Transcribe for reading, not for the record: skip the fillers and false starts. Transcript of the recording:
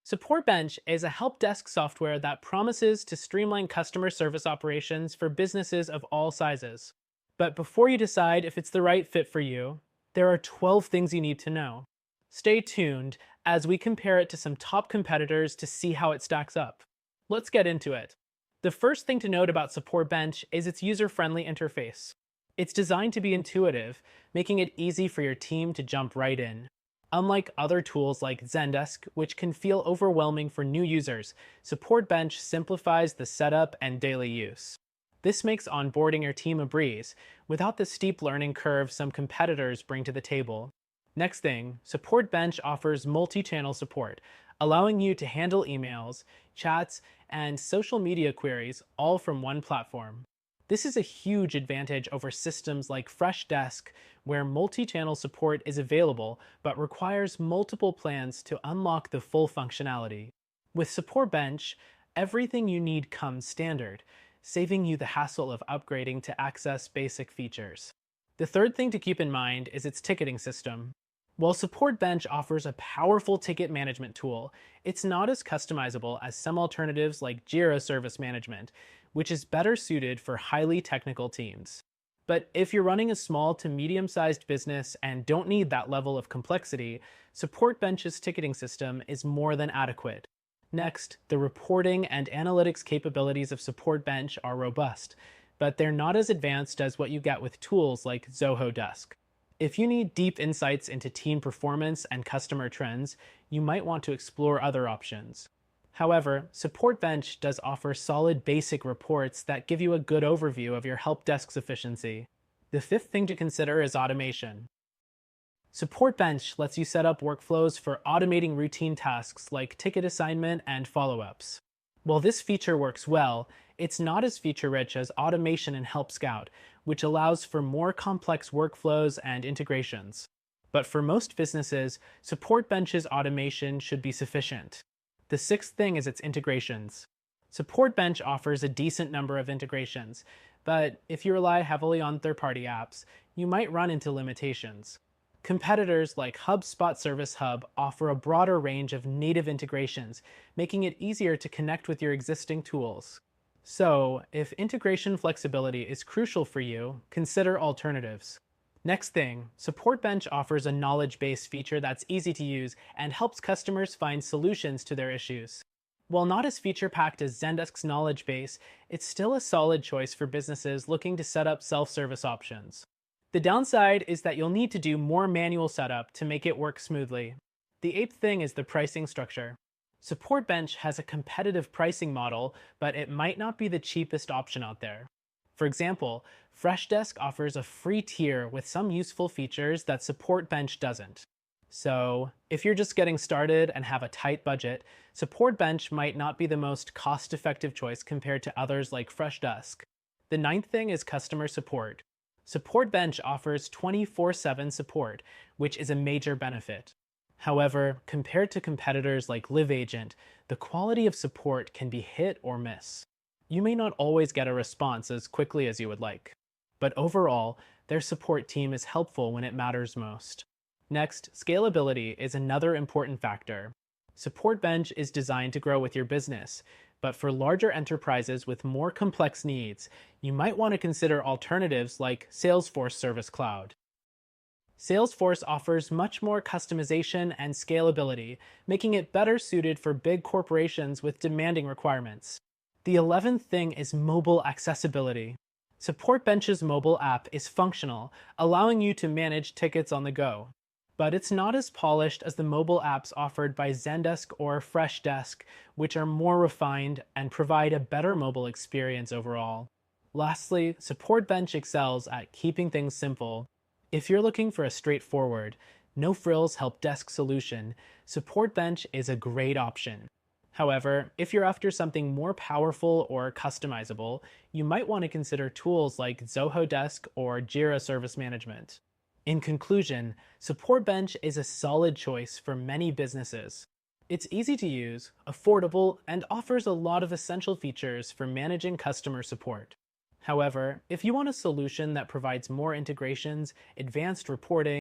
Supportbench is a help desk software that promises to streamline customer service operations for businesses of all sizes. But before you decide if it's the right fit for you, there are 12 things you need to know. Stay tuned as we compare it to some top competitors to see how it stacks up. Let's get into it. The first thing to note about Supportbench is its user-friendly interface. It's designed to be intuitive, making it easy for your team to jump right in. Unlike other tools like Zendesk, which can feel overwhelming for new users, Supportbench simplifies the setup and daily use. This makes onboarding your team a breeze, without the steep learning curve some competitors bring to the table. Next thing, Supportbench offers multi-channel support, allowing you to handle emails, chats, and social media queries all from one platform. This is a huge advantage over systems like Freshdesk, where multi-channel support is available but requires multiple plans to unlock the full functionality. With Supportbench, everything you need comes standard, saving you the hassle of upgrading to access basic features. The third thing to keep in mind is its ticketing system. While Supportbench offers a powerful ticket management tool, it's not as customizable as some alternatives like Jira Service Management, which is better suited for highly technical teams. But if you're running a small to medium-sized business and don't need that level of complexity, Supportbench's ticketing system is more than adequate. Next, the reporting and analytics capabilities of Supportbench are robust, but they're not as advanced as what you get with tools like Zoho Desk. If you need deep insights into team performance and customer trends, you might want to explore other options. However, Supportbench does offer solid basic reports that give you a good overview of your help desk's efficiency. The fifth thing to consider is automation. Supportbench lets you set up workflows for automating routine tasks like ticket assignment and follow-ups. While this feature works well, it's not as feature-rich as automation in Help Scout, which allows for more complex workflows and integrations. But for most businesses, Supportbench's automation should be sufficient. The sixth thing is its integrations. Supportbench offers a decent number of integrations, but if you rely heavily on third-party apps, you might run into limitations. Competitors like HubSpot Service Hub offer a broader range of native integrations, making it easier to connect with your existing tools. So, if integration flexibility is crucial for you, consider alternatives. Next thing, Supportbench offers a knowledge base feature that's easy to use and helps customers find solutions to their issues. While not as feature-packed as Zendesk's knowledge base, it's still a solid choice for businesses looking to set up self-service options. The downside is that you'll need to do more manual setup to make it work smoothly. The eighth thing is the pricing structure. Supportbench has a competitive pricing model, but it might not be the cheapest option out there. For example, Freshdesk offers a free tier with some useful features that Supportbench doesn't. So, if you're just getting started and have a tight budget, Supportbench might not be the most cost-effective choice compared to others like Freshdesk. The ninth thing is customer support. Supportbench offers 24/7 support, which is a major benefit. However, compared to competitors like LiveAgent, the quality of support can be hit or miss. You may not always get a response as quickly as you would like, but overall, their support team is helpful when it matters most. Next, scalability is another important factor. Supportbench is designed to grow with your business, but for larger enterprises with more complex needs, you might want to consider alternatives like Salesforce Service Cloud. Salesforce offers much more customization and scalability, making it better suited for big corporations with demanding requirements. The 11th thing is mobile accessibility. Supportbench's mobile app is functional, allowing you to manage tickets on the go. But it's not as polished as the mobile apps offered by Zendesk or Freshdesk, which are more refined and provide a better mobile experience overall. Lastly, Supportbench excels at keeping things simple. If you're looking for a straightforward, no-frills help desk solution, Supportbench is a great option. However, if you're after something more powerful or customizable, you might want to consider tools like Zoho Desk or Jira Service Management. In conclusion, Supportbench is a solid choice for many businesses. It's easy to use, affordable, and offers a lot of essential features for managing customer support. However, if you want a solution that provides more integrations, advanced reporting,